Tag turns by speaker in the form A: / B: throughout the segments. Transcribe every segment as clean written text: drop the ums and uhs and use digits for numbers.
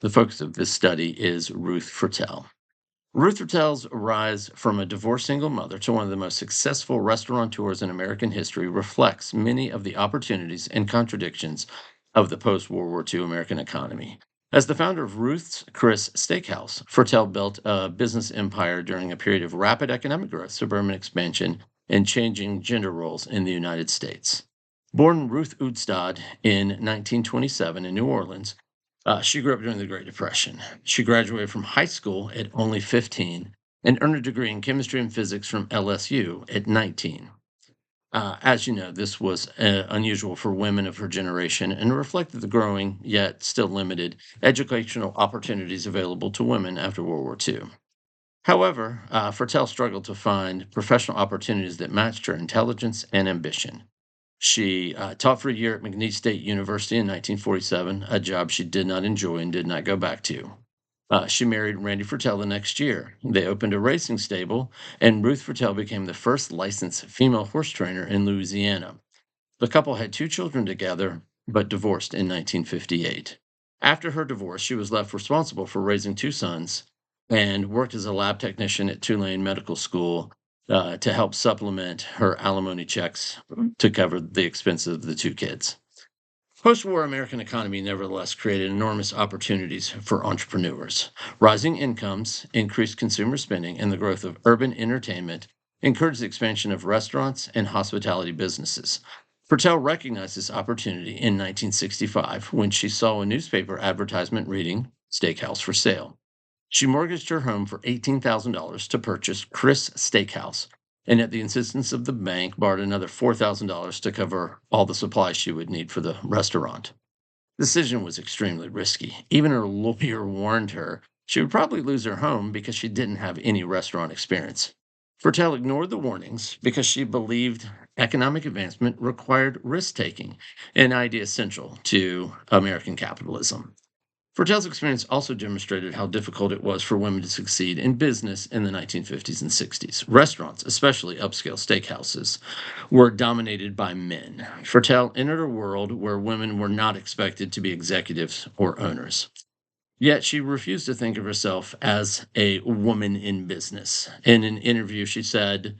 A: The focus of this study is Ruth Fertel. Ruth Fertel's rise from a divorced single mother to one of the most successful restaurateurs in American history reflects many of the opportunities and contradictions of the post World War II American economy. As the founder of Ruth's Chris Steakhouse, Fertel built a business empire during a period of rapid economic growth, suburban expansion, and changing gender roles in the United States. Born Ruth Udstad in 1927 in New Orleans, she grew up during the Great Depression. She graduated from high school at only 15 and earned a degree in chemistry and physics from LSU at 19. As you know, this was unusual for women of her generation and reflected the growing, yet still limited, educational opportunities available to women after World War II. However, Fertel struggled to find professional opportunities that matched her intelligence and ambition. She taught for a year at McNeese State University in 1947, a job she did not enjoy and did not go back to. She married Randy Fertel the next year. They opened a racing stable, and Ruth Fertel became the first licensed female horse trainer in Louisiana. The couple had two children together, but divorced in 1958. After her divorce, she was left responsible for raising two sons and worked as a lab technician at Tulane Medical School to help supplement her alimony checks to cover the expenses of the two kids. Post war American economy nevertheless created enormous opportunities for entrepreneurs. Rising incomes, increased consumer spending, and the growth of urban entertainment encouraged the expansion of restaurants and hospitality businesses. Fertel recognized this opportunity in 1965 when she saw a newspaper advertisement reading Steakhouse for sale. She mortgaged her home for $18,000 to purchase Chris Steakhouse, and at the insistence of the bank, borrowed another $4,000 to cover all the supplies she would need for the restaurant. The decision was extremely risky. Even her lawyer warned her she would probably lose her home because she didn't have any restaurant experience. Fertel ignored the warnings because she believed economic advancement required risk taking, an idea central to American capitalism. Fertel's experience also demonstrated how difficult it was for women to succeed in business in the 1950s and 60s. Restaurants, especially upscale steakhouses, were dominated by men. Fertel entered a world where women were not expected to be executives or owners. Yet she refused to think of herself as a woman in business. In an interview, she said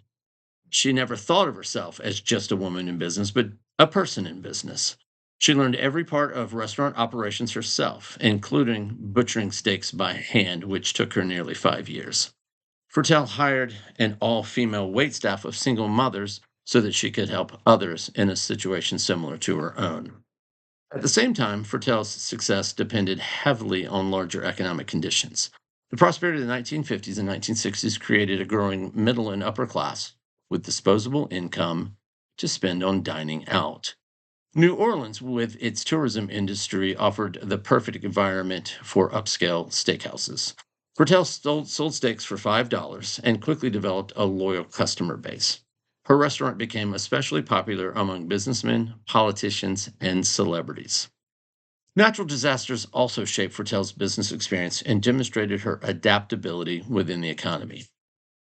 A: she never thought of herself as just a woman in business, but a person in business. She learned every part of restaurant operations herself, including butchering steaks by hand, which took her nearly 5 years. Fertel hired an all female waitstaff of single mothers so that she could help others in a situation similar to her own. At the same time, Fertel's success depended heavily on larger economic conditions. The prosperity of the 1950s and 1960s created a growing middle and upper class with disposable income to spend on dining out. New Orleans, with its tourism industry, offered the perfect environment for upscale steakhouses. Fertel sold steaks for $5 and quickly developed a loyal customer base. Her restaurant became especially popular among businessmen, politicians, and celebrities. Natural disasters also shaped Fertel's business experience and demonstrated her adaptability within the economy.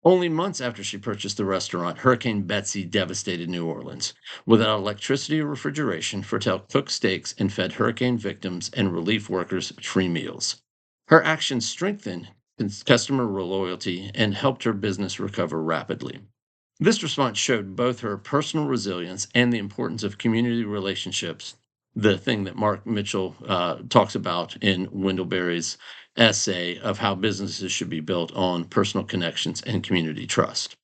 A: Only months after she purchased the restaurant, Hurricane Betsy devastated New Orleans. Without electricity or refrigeration, Fertel cooked steaks and fed hurricane victims and relief workers free meals. Her actions strengthened customer loyalty and helped her business recover rapidly. This response showed both her personal resilience and the importance of community relationships, the thing that Mark Mitchell talks about in Wendell Berry's essay of how businesses should be built on personal connections and community trust.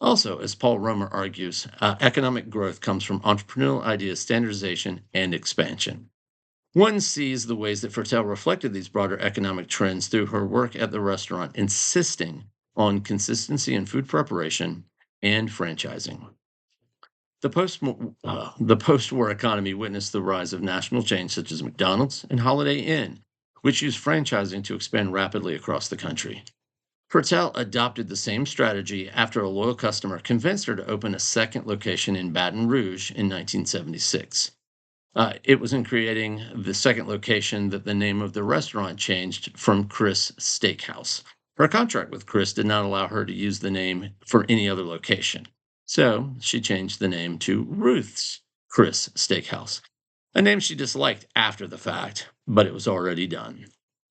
A: Also, as Paul Romer argues, economic growth comes from entrepreneurial ideas, standardization, and expansion. One sees the ways that Fertel reflected these broader economic trends through her work at the restaurant, insisting on consistency in food preparation and franchising. The post-war economy witnessed the rise of national chains such as McDonald's and Holiday Inn, which used franchising to expand rapidly across the country. Fertel adopted the same strategy after a loyal customer convinced her to open a second location in Baton Rouge in 1976. It was in creating the second location that the name of the restaurant changed from Chris Steakhouse. Her contract with Chris did not allow her to use the name for any other location. So she changed the name to Ruth's Chris Steakhouse, a name she disliked after the fact, but it was already done.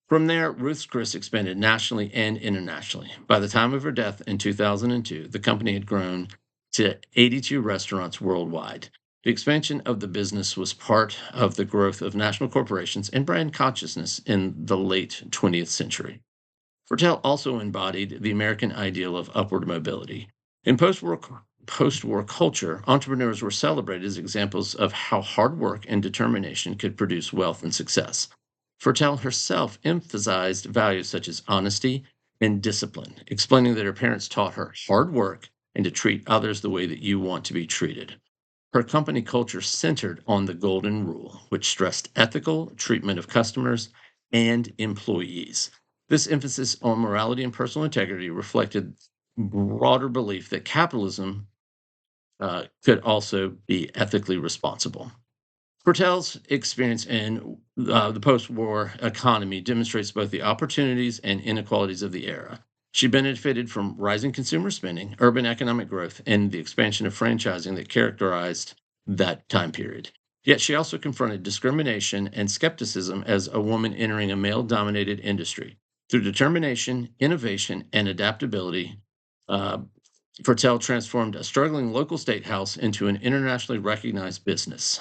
A: From there, Ruth's Chris expanded nationally and internationally. By the time of her death in 2002, the company had grown to 82 restaurants worldwide. The expansion of the business was part of the growth of national corporations and brand consciousness in the late 20th century. Fertel also embodied the American ideal of upward mobility. In post war culture, entrepreneurs were celebrated as examples of how hard work and determination could produce wealth and success. Fertel herself emphasized values such as honesty and discipline, explaining that her parents taught her hard work and to treat others the way that you want to be treated. Her company culture centered on the Golden Rule, which stressed ethical treatment of customers and employees. This emphasis on morality and personal integrity reflected broader belief that capitalism could also be ethically responsible. Pertel's experience in the post war economy demonstrates both the opportunities and inequalities of the era. She benefited from rising consumer spending, urban economic growth, and the expansion of franchising that characterized that time period. Yet she also confronted discrimination and skepticism as a woman entering a male dominated industry. Through determination, innovation, and adaptability, uh, Pertel transformed a struggling local state house into an internationally recognized business.